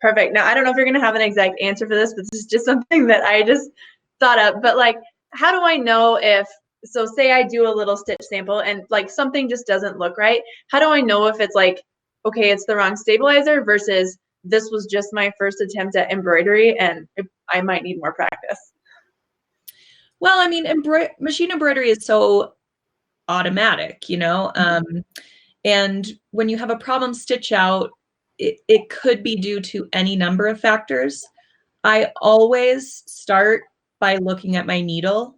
Perfect. Now, I don't know if you're going to have an exact answer for this, but this is just something that I just thought of. But like, how do I know if, so say I do a little stitch sample and like something just doesn't look right. How do I know if it's like, okay, it's the wrong stabilizer versus this was just my first attempt at embroidery and I might need more practice? Well, I mean, machine embroidery is so automatic, you know, and when you have a problem stitch out, it could be due to any number of factors. I always start by looking at my needle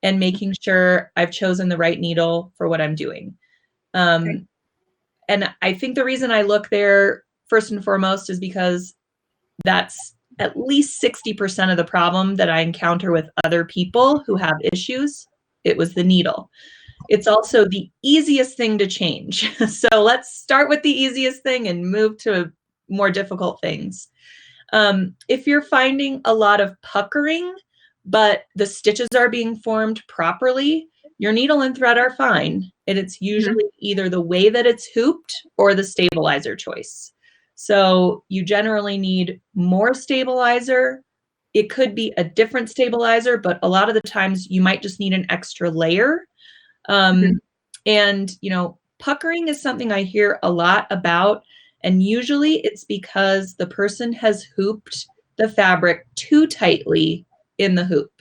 and making sure I've chosen the right needle for what I'm doing. And I think the reason I look there first and foremost is because that's at least 60% of the problem that I encounter with other people who have issues. It was the needle. It's also the easiest thing to change. So let's start with the easiest thing and move to more difficult things. If you're finding a lot of puckering, but the stitches are being formed properly, your needle and thread are fine. And it's usually either the way that it's hooped or the stabilizer choice. So you generally need more stabilizer. It could be a different stabilizer, but a lot of the times you might just need an extra layer. And, you know, puckering is something I hear a lot about. And usually it's because the person has hooped the fabric too tightly in the hoop.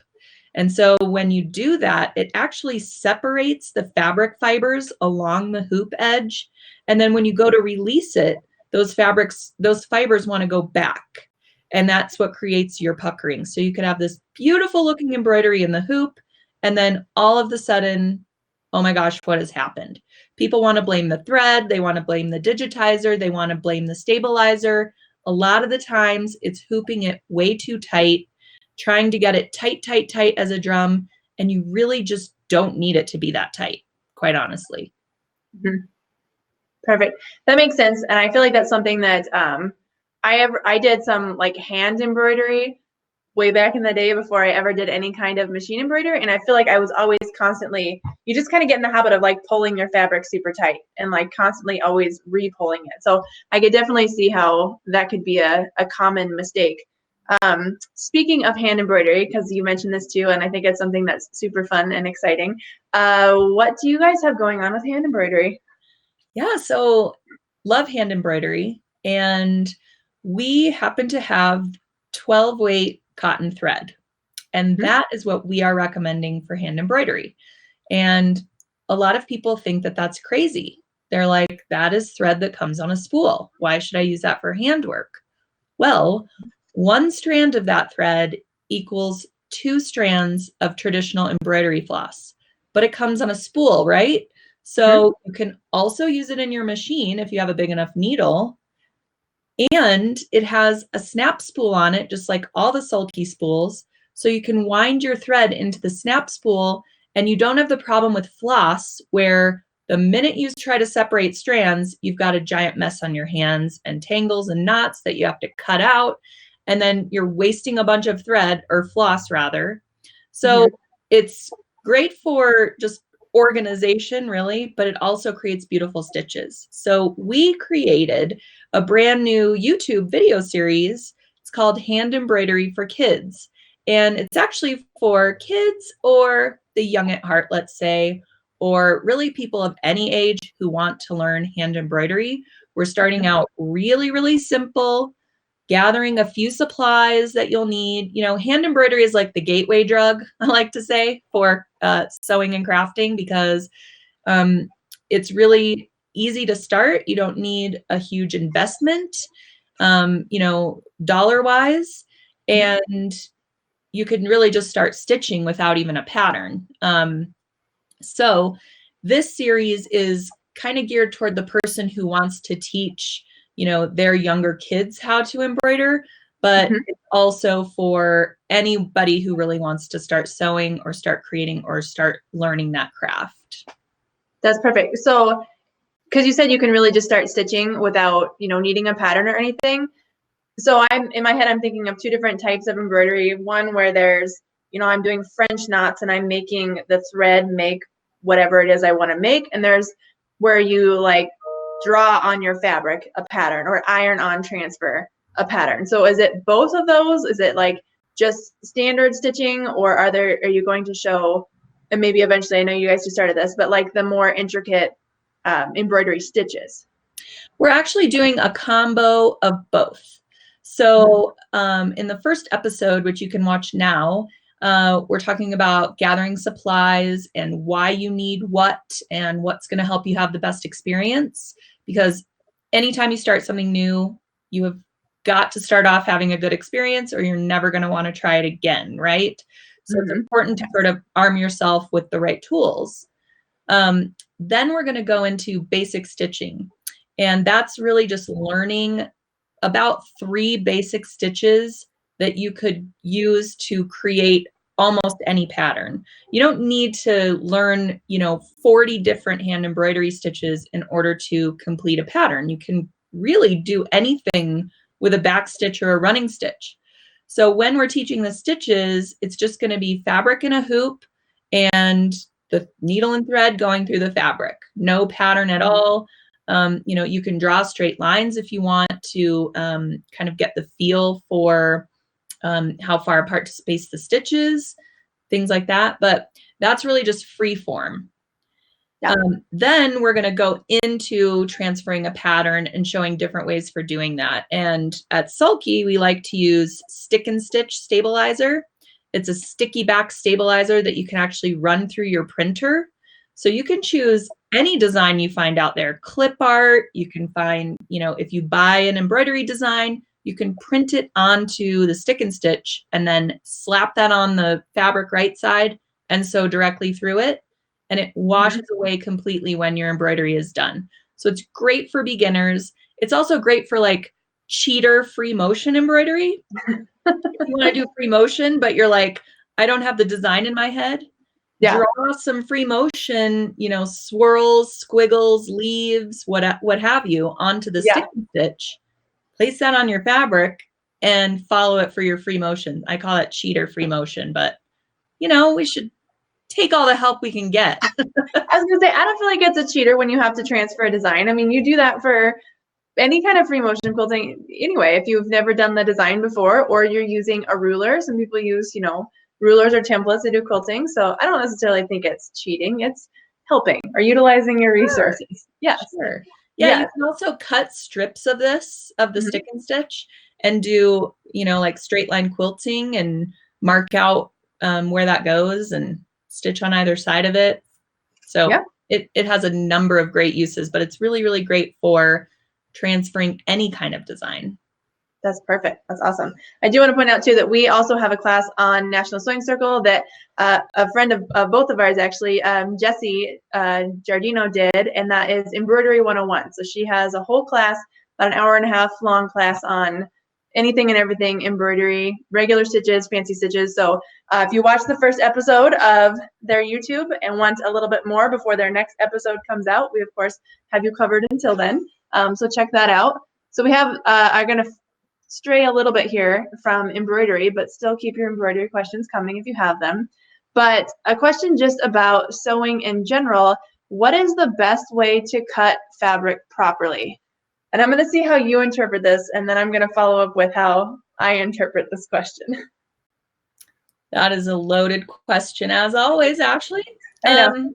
And so when you do that, it actually separates the fabric fibers along the hoop edge. And then when you go to release it, those fibers want to go back. And that's what creates your puckering. So you could have this beautiful looking embroidery in the hoop, and then all of a sudden, oh my gosh, what has happened? People want to blame the thread. They want to blame the digitizer. They want to blame the stabilizer. A lot of the times it's hooping it way too tight, trying to get it tight, tight, tight as a drum. And you really just don't need it to be that tight, quite honestly. Perfect. That makes sense. And I feel like that's something that I did some like hand embroidery way back in the day before I ever did any kind of machine embroidery. And I feel like I was always constantly, you just kind of get in the habit of like pulling your fabric super tight and like constantly always re-pulling it. So I could definitely see how that could be a common mistake. Speaking of hand embroidery, because you mentioned this too, and I think it's something that's super fun and exciting. What do you guys have going on with hand embroidery? Yeah, so love hand embroidery. And we happen to have 12 weight cotton thread. And that is what we are recommending for hand embroidery. And a lot of people think that that's crazy. They're like, that is thread that comes on a spool. Why should I use that for handwork? Well, one strand of that thread equals 2 strands of traditional embroidery floss, but it comes on a spool, right? So you can also use it in your machine if you have a big enough needle. And it has a snap spool on it, just like all the sulky spools. So you can wind your thread into the snap spool, and you don't have the problem with floss where the minute you try to separate strands, you've got a giant mess on your hands and tangles and knots that you have to cut out. And then you're wasting a bunch of thread, or floss rather. So it's great for just organization, really, but it also creates beautiful stitches. So we created a brand new YouTube video series. It's called Hand Embroidery for Kids. And it's actually for kids or the young at heart, let's say, or really people of any age who want to learn hand embroidery. We're starting out really, really simple, gathering a few supplies that you'll need. You know, hand embroidery is like the gateway drug, I like to say, for sewing and crafting, because it's really easy to start. You don't need a huge investment, you know, dollar-wise, and you can really just start stitching without even a pattern. So this series is kind of geared toward the person who wants to teach, you know, their younger kids how to embroider, but it's also for anybody who really wants to start sewing or start creating or start learning that craft. That's perfect. So, because you said you can really just start stitching without, you know, needing a pattern or anything. So in my head, I'm thinking of 2 different types of embroidery. One where there's, you know, I'm doing French knots and I'm making the thread make whatever it is I want to make. And there's where you like draw on your fabric a pattern or iron on transfer. a pattern. So is it both of those? Is it like just standard stitching, or are you going to show, and maybe eventually, I know you guys just started this, but like the more intricate embroidery stitches? We're actually doing a combo of both. So in the first episode, which you can watch now, we're talking about gathering supplies and why you need what and what's going to help you have the best experience. Because anytime you start something new, you have got to start off having a good experience, or you're never going to want to try it again, right? So it's important to sort of arm yourself with the right tools. Then we're going to go into basic stitching. And that's really just learning about 3 basic stitches that you could use to create almost any pattern. You don't need to learn, 40 different hand embroidery stitches in order to complete a pattern. You can really do anything with a back stitch or a running stitch. So when we're teaching the stitches, it's just going to be fabric in a hoop and the needle and thread going through the fabric. No pattern at all. You can draw straight lines if you want to kind of get the feel for how far apart to space the stitches, things like that. But that's really just free form. Yeah. Then we're going to go into transferring a pattern and showing different ways for doing that. And at Sulky, we like to use stick and stitch stabilizer. It's a sticky back stabilizer that you can actually run through your printer. So you can choose any design you find out there. Clip art, you can find, if you buy an embroidery design, you can print it onto the stick and stitch and then slap that on the fabric right side and sew directly through it. And it washes away completely when your embroidery is done. So it's great for beginners. It's also great for like cheater free motion embroidery. If you want to do free motion, but you're like, I don't have the design in my head. Yeah. Draw some free motion, swirls, squiggles, leaves, what have you, onto the stick and stitch. Place that on your fabric and follow it for your free motion. I call it cheater free motion, but we should take all the help we can get. I was gonna say, I don't feel like it's a cheater when you have to transfer a design. I mean, you do that for any kind of free motion quilting anyway. If you've never done the design before, or you're using a ruler, some people use, rulers or templates to do quilting. So I don't necessarily think it's cheating. It's helping or utilizing your resources. Sure. Yeah. Sure. Yeah, you can also cut strips of the stick and stitch and do, like straight line quilting and mark out where that goes and stitch on either side of it. So it has a number of great uses, but it's really, really great for transferring any kind of design. That's perfect. That's awesome. I do want to point out too that we also have a class on National Sewing Circle that a friend of both of ours, actually, Jessie Giardino did, and that is Embroidery 101. So she has a whole class, about an hour and a half long class on anything and everything embroidery, regular stitches, fancy stitches. So if you watch the first episode of their YouTube and want a little bit more before their next episode comes out, we of course have you covered until then. So check that out. So we have, I'm going to stray a little bit here from embroidery, but still keep your embroidery questions coming if you have them. But a question just about sewing in general. What is the best way to cut fabric properly? And I'm going to see how you interpret this, and then I'm going to follow up with how I interpret this question. That is a loaded question, as always, Ashley. I know.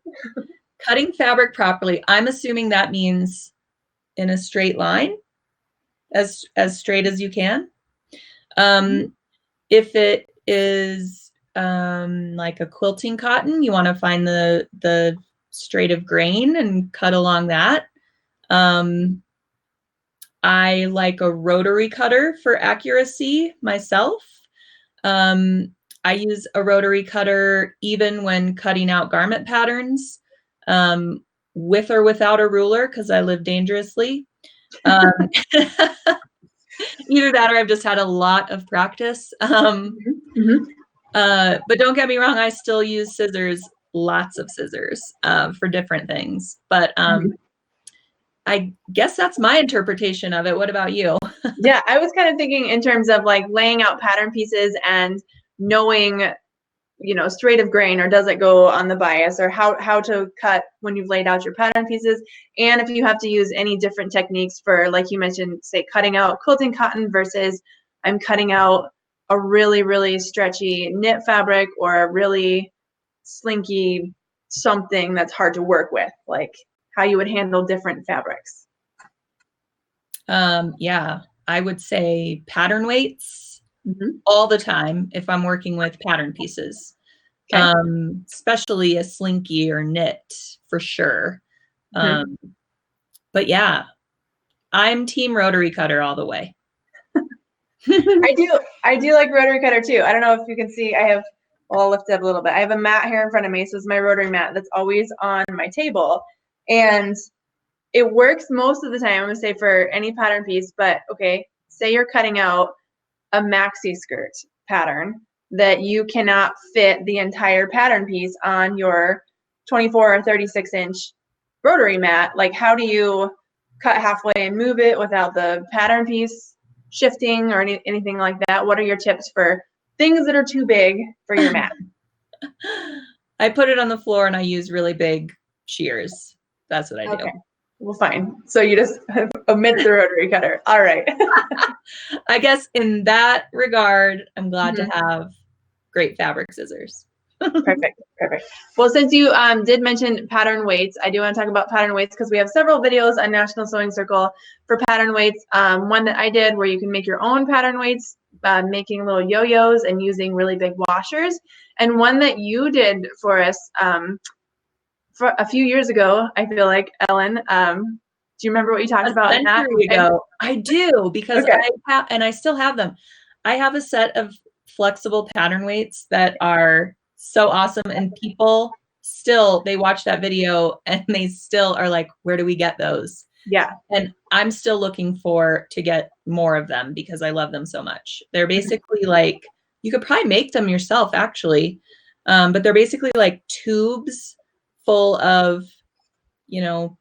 Cutting fabric properly, I'm assuming that means in a straight line, as straight as you can. If it is like a quilting cotton, you want to find the straight of grain and cut along that. I like a rotary cutter for accuracy myself. I use a rotary cutter even when cutting out garment patterns, with or without a ruler, because I live dangerously. Either that or I've just had a lot of practice. But don't get me wrong, I still use scissors, lots of scissors for different things. But I guess that's my interpretation of it. What about you? Yeah, I was kind of thinking in terms of like laying out pattern pieces and knowing straight of grain, or does it go on the bias, or how to cut when you've laid out your pattern pieces, and if you have to use any different techniques for, like you mentioned, say cutting out quilting cotton versus I'm cutting out a really, really stretchy knit fabric or a really slinky something that's hard to work with, like how you would handle different fabrics. Yeah, I would say pattern weights Mm-hmm. all the time if I'm working with pattern pieces. Okay. Especially a slinky or knit for sure. Mm-hmm. But yeah, I'm team rotary cutter all the way. I do like rotary cutter too. I don't know if you can see, I'll lift it up a little bit. I have a mat here in front of me. So this is my rotary mat that's always on my table. And it works most of the time, I'm gonna say, for any pattern piece, but okay, say you're cutting out a maxi skirt pattern that you cannot fit the entire pattern piece on your 24 or 36-inch rotary mat. Like, how do you cut halfway and move it without the pattern piece shifting or anything like that? What are your tips for things that are too big for your mat? I put it on the floor and I use really big shears. That's what I do. Okay. Well, fine. So you just omit the rotary cutter. All right. I guess in that regard, I'm glad to have great fabric scissors. Perfect. Well, since you did mention pattern weights, I do want to talk about pattern weights because we have several videos on National Sewing Circle for pattern weights. One that I did where you can make your own pattern weights, making little yo-yos and using really big washers. And one that you did for us for a few years ago, I feel like, Ellen. Do you remember what you talked about? A century ago. I do, because I still have them. I have a set of flexible pattern weights that are so awesome, and people still, they watch that video and they still are like, where do we get those? Yeah. And I'm still looking to get more of them because I love them so much. They're basically like, you could probably make them yourself actually. But they're basically like tubes full of,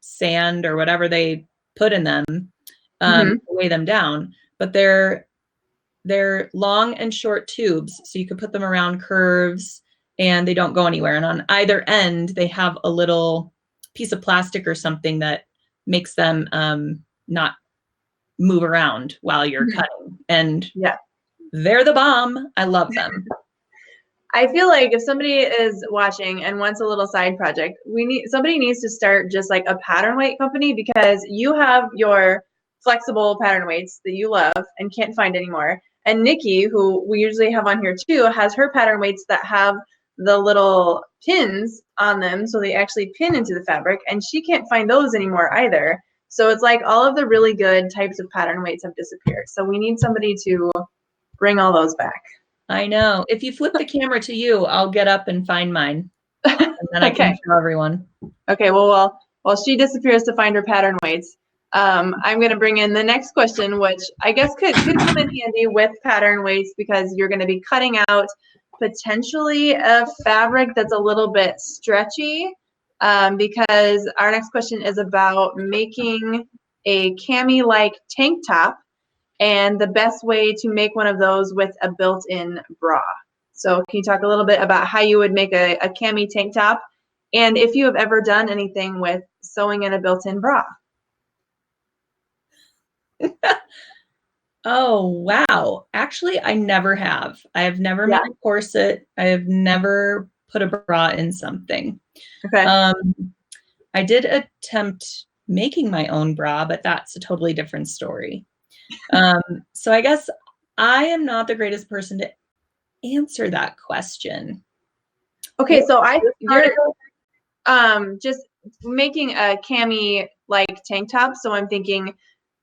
sand or whatever they put in them, to weigh them down. But they're long and short tubes, so you could put them around curves and they don't go anywhere. And on either end, they have a little piece of plastic or something that makes them not move around while you're cutting. And they're the bomb. I love them. I feel like if somebody is watching and wants a little side project, somebody needs to start just like a pattern weight company, because you have your flexible pattern weights that you love and can't find anymore. And Nikki, who we usually have on here too, has her pattern weights that have the little pins on them, so they actually pin into the fabric, and she can't find those anymore either. So it's like all of the really good types of pattern weights have disappeared. So we need somebody to bring all those back. I know. If you flip the camera to you, I'll get up and find mine. And then I can show everyone. Okay, well, while she disappears to find her pattern weights, I'm going to bring in the next question, which I guess could come in handy with pattern weights, because you're going to be cutting out potentially a fabric that's a little bit stretchy, because our next question is about making a cami-like tank top, and the best way to make one of those with a built-in bra. So can you talk a little bit about how you would make a cami tank top, and if you have ever done anything with sewing in a built-in bra? Oh, wow. Actually, I never have. I have never made a corset. I have never put a bra in something. Okay. I did attempt making my own bra, but that's a totally different story. So I guess I am not the greatest person to answer that question. Okay, so you're just making a cami-like tank top. So I'm thinking,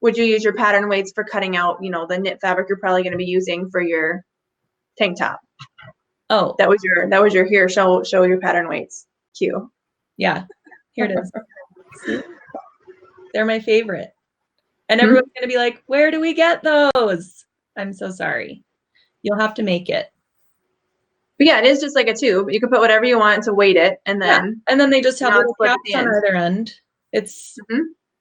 would you use your pattern weights for cutting out, the knit fabric you're probably going to be using for your tank top? Oh, that was your here. Show your pattern weights. Cue. Yeah, here it is. See? They're my favorite. And everyone's going to be like, where do we get those? I'm so sorry. You'll have to make it. But yeah, it is just like a tube. You can put whatever you want to weight it, and then they just have little caps on either end. It's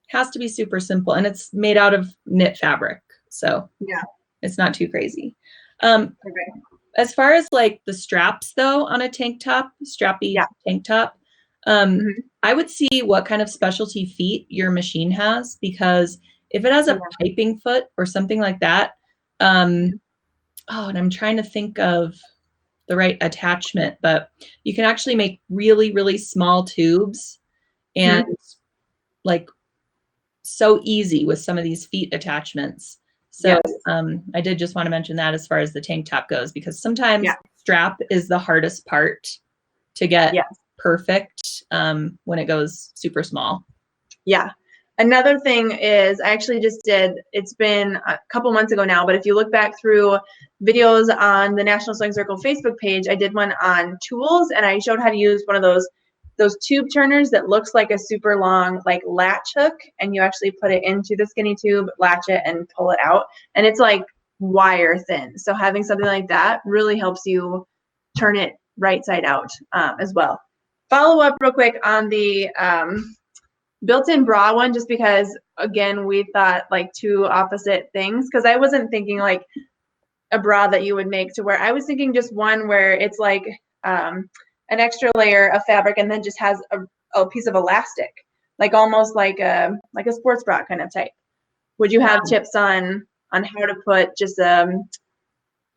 has to be super simple, and it's made out of knit fabric, so it's not too crazy. As far as like the straps though on a tank top, strappy Yeah. tank top, I would see what kind of specialty feet your machine has, because if it has a piping foot or something like that, and I'm trying to think of the right attachment, but you can actually make really, really small tubes and like so easy with some of these feet attachments. So I did just want to mention that as far as the tank top goes, because sometimes strap is the hardest part to get perfect when it goes super small. Yeah. Another thing is, I actually just did, it's been a couple months ago now, but if you look back through videos on the National Sewing Circle Facebook page, I did one on tools, and I showed how to use one of those tube turners that looks like a super long like latch hook, and you actually put it into the skinny tube, latch it, and pull it out, and it's like wire thin. So having something like that really helps you turn it right side out as well. Follow up real quick on the built-in bra one, just because again we thought like two opposite things, because I wasn't thinking like a bra that you would make to where, I was thinking just one where it's like an extra layer of fabric and then just has a piece of elastic, like almost like a sports bra kind of type. Would you have tips on how to put just an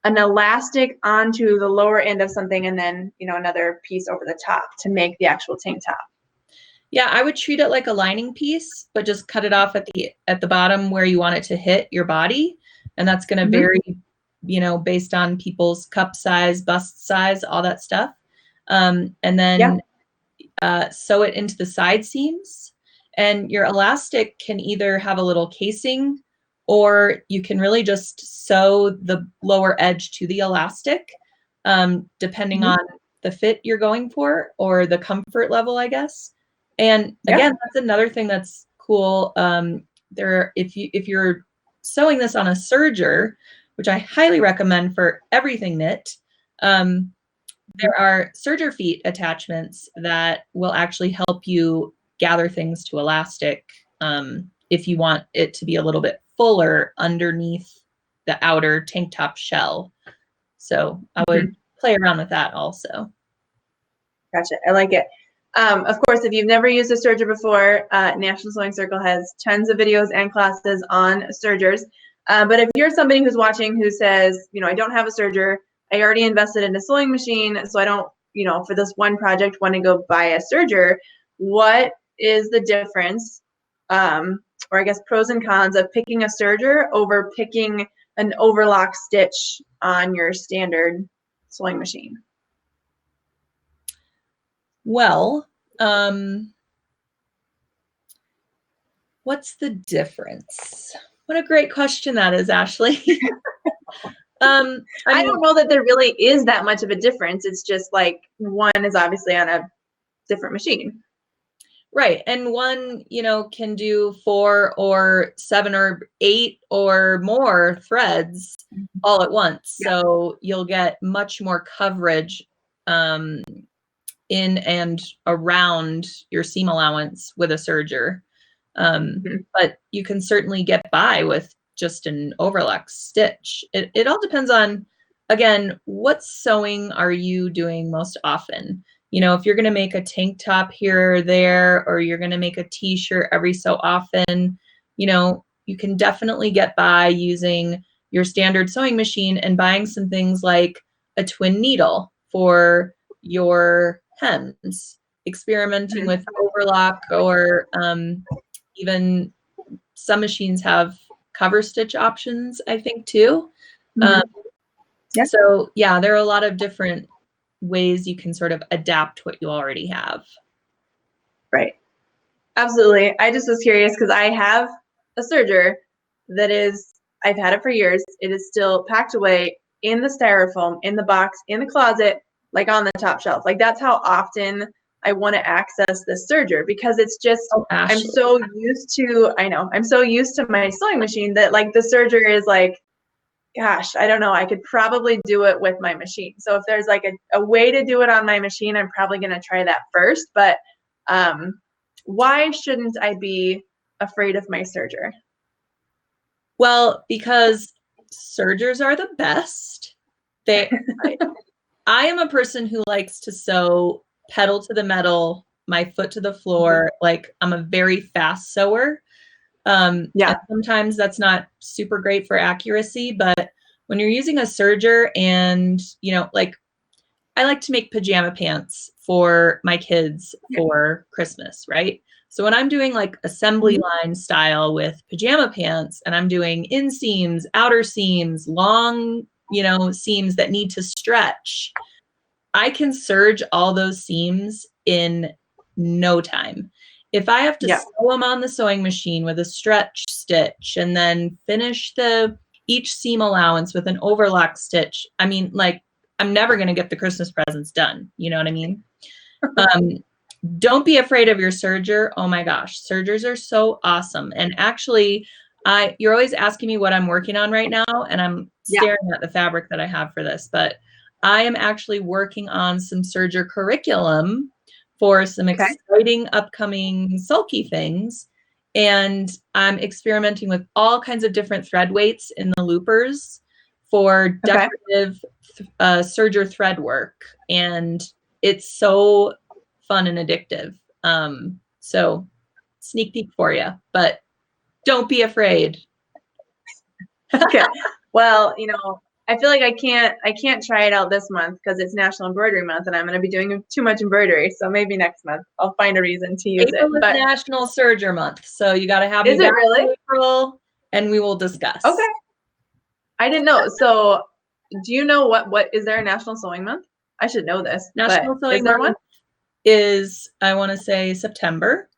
elastic onto the lower end of something, and then another piece over the top to make the actual tank top? Yeah, I would treat it like a lining piece, but just cut it off at the bottom where you want it to hit your body. And that's going to vary, based on people's cup size, bust size, all that stuff. And then sew it into the side seams. And your elastic can either have a little casing, or you can really just sew the lower edge to the elastic, depending on the fit you're going for or the comfort level, I guess. And again, that's another thing that's cool. If you're sewing this on a serger, which I highly recommend for everything knit, there are serger feet attachments that will actually help you gather things to elastic if you want it to be a little bit fuller underneath the outer tank top shell. So I would play around with that also. Gotcha. I like it. Of course, if you've never used a serger before, National Sewing Circle has tons of videos and classes on sergers. But if you're somebody who's watching who says, I don't have a serger, I already invested in a sewing machine, so I don't, for this one project, want to go buy a serger, what is the difference, or I guess pros and cons of picking a serger over picking an overlock stitch on your standard sewing machine? Well, what's the difference? What a great question that is, Ashley. I don't know that there really is that much of a difference. It's just like one is obviously on a different machine. Right. And one, can do 4 or 7 or 8 or more threads all at once. So you'll get much more coverage in and around your seam allowance with a serger. But you can certainly get by with just an overlock stitch. It all depends on, again, what sewing are you doing most often? If you're going to make a tank top here or there, or you're going to make a t-shirt every so often, you can definitely get by using your standard sewing machine and buying some things like a twin needle for your hems, experimenting with overlock, or even some machines have cover stitch options, I think, too. So yeah, there are a lot of different ways you can sort of adapt what you already have. Right. Absolutely. I just was curious because I have a serger that is, I've had it for years. It is still packed away in the styrofoam, in the box, in the closet, like on the top shelf. Like that's how often I want to access this serger, because it's just, I'm so used to, I'm so used to my sewing machine that like the serger is like, gosh, I don't know, I could probably do it with my machine. So if there's like a way to do it on my machine, I'm probably going to try that first. But why shouldn't I be afraid of my serger? Well, because sergers are the best. I am a person who likes to sew pedal to the metal, my foot to the floor. Like I'm a very fast sewer. And sometimes that's not super great for accuracy, but when you're using a serger and, you know, like I like to make pajama pants for my kids for Christmas, right? So when I'm doing like assembly line style with pajama pants and I'm doing inseams, outer seams, long, you know, seams that need to stretch, I can serge all those seams in no time. If I have to sew them on the sewing machine with a stretch stitch and then finish each seam allowance with an overlock stitch, I mean, like, I'm never going to get the Christmas presents done. You know what I mean? Don't be afraid of your serger. Oh my gosh, sergers are so awesome. And actually, you're always asking me what I'm working on right now, and I'm staring at the fabric that I have for this, but I am actually working on some serger curriculum for some exciting upcoming sulky things. And I'm experimenting with all kinds of different thread weights in the loopers for decorative serger thread work. And it's so fun and addictive. So sneak peek for you, but don't be afraid. Okay. Well, you know, I feel like I can't try it out this month because it's National Embroidery Month and I'm going to be doing too much embroidery. So maybe next month I'll find a reason to use April it. But is National Serger Month, so you got to have is me it back really? in April, and we will discuss. Okay. I didn't know. So, do you know what is there a National Sewing Month? I should know this. National Sewing is there Month one? Is, I want to say, September.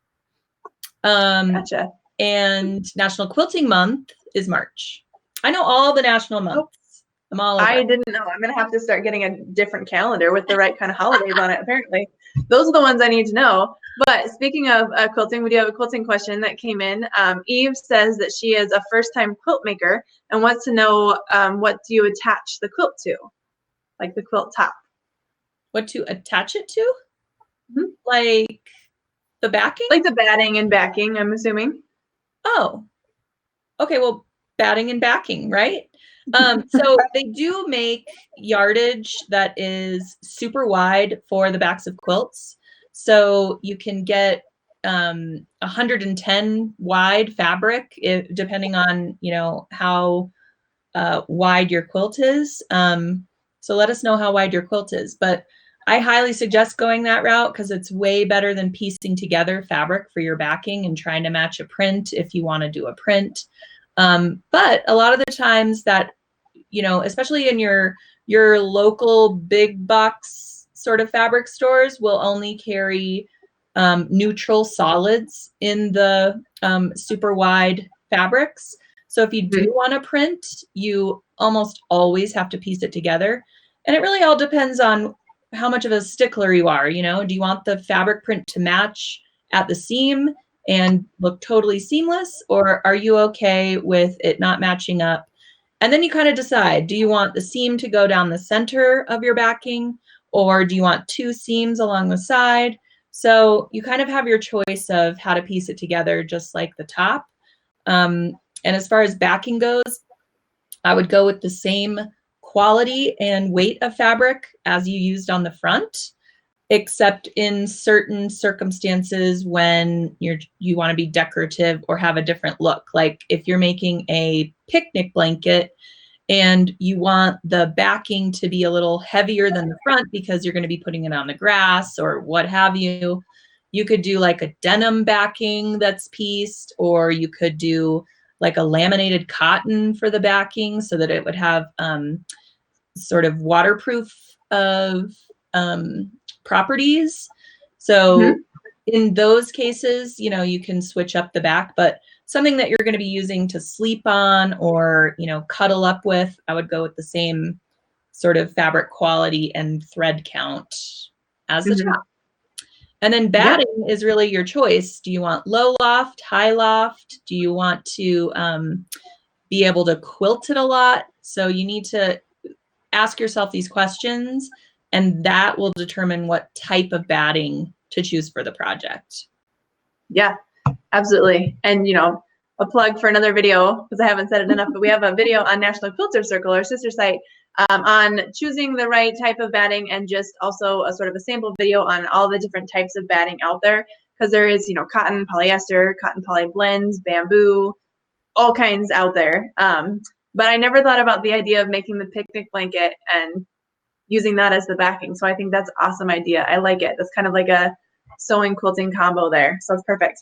Gotcha. And National Quilting Month is March. I know all the national months. I'm all over. I didn't know. I'm going to have to start getting a different calendar with the right kind of holidays on it, apparently. Those are the ones I need to know. But speaking of quilting, we do have a quilting question that came in. Eve says that she is a first-time quilt maker and wants to know what do you attach the quilt to, like the quilt top. What to attach it to? Like the backing? Like the batting and backing, I'm assuming. Oh, okay. Well, batting and backing, right? So they do make yardage that is super wide for the backs of quilts. So you can get 110 wide fabric, depending on, you know, how wide your quilt is. So let us know how wide your quilt is. But I highly suggest going that route because it's way better than piecing together fabric for your backing and trying to match a print if you want to do a print. But a lot of the times that, you know, especially in your local big box sort of fabric stores will only carry neutral solids in the super wide fabrics. So if you do want to print, you almost always have to piece it together. And it really all depends on how much of a stickler you are. You know, do you want the fabric print to match at the seam and look totally seamless, or are you okay with it not matching up? And then you kind of decide, do you want the seam to go down the center of your backing, or do you want two seams along the side? So you kind of have your choice of how to piece it together, just like the top. And as far as backing goes, I would go with the same quality and weight of fabric as you used on the front, except in certain circumstances when you want to be decorative or have a different look. Like if you're making a picnic blanket and you want the backing to be a little heavier than the front because you're going to be putting it on the grass or what have you, you could do like a denim backing that's pieced, or you could do like a laminated cotton for the backing so that it would have sort of waterproof of properties. So in those cases, you know, you can switch up the back, but something that you're going to be using to sleep on or, you know, cuddle up with, I would go with the same sort of fabric quality and thread count as the top. And then batting is really your choice. Do you want low loft, high loft? Do you want to be able to quilt it a lot? So you need to ask yourself these questions, and that will determine what type of batting to choose for the project. Yeah, absolutely. And, you know, a plug for another video because I haven't said it enough, but we have a video on National Quilter Circle, our sister site, on choosing the right type of batting, and just also a sort of a sample video on all the different types of batting out there, because there is, you know, cotton, polyester, cotton poly blends, bamboo, all kinds out there. But I never thought about the idea of making the picnic blanket and using that as the backing. So I think that's an awesome idea. I like it. That's kind of like a sewing quilting combo there. So it's perfect.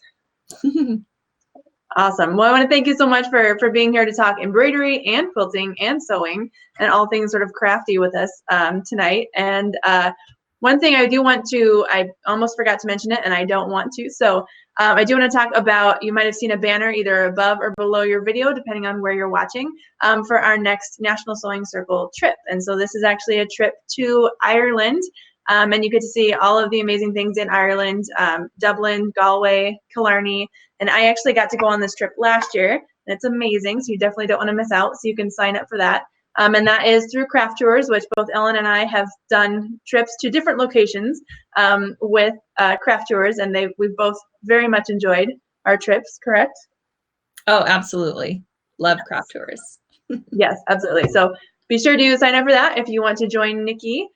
Awesome. Well, I want to thank you so much for being here to talk embroidery and quilting and sewing and all things sort of crafty with us tonight. And one thing I do want to, I almost forgot to mention it, and I don't want to. So I do want to talk about, you might have seen a banner either above or below your video, depending on where you're watching, for our next National Sewing Circle trip. And so this is actually a trip to Ireland. And you get to see all of the amazing things in Ireland, Dublin, Galway, Killarney. And I actually got to go on this trip last year, and it's amazing. So you definitely don't want to miss out. So you can sign up for that. And that is through Craft Tours, which both Ellen and I have done trips to different locations with Craft Tours, and we've both very much enjoyed our trips, correct? Oh, absolutely. Love Craft Tours. Yes, absolutely. So be sure to sign up for that if you want to join Nikki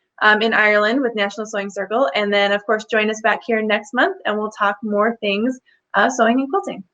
in Ireland with National Sewing Circle. And then, of course, join us back here next month, and we'll talk more things sewing and quilting.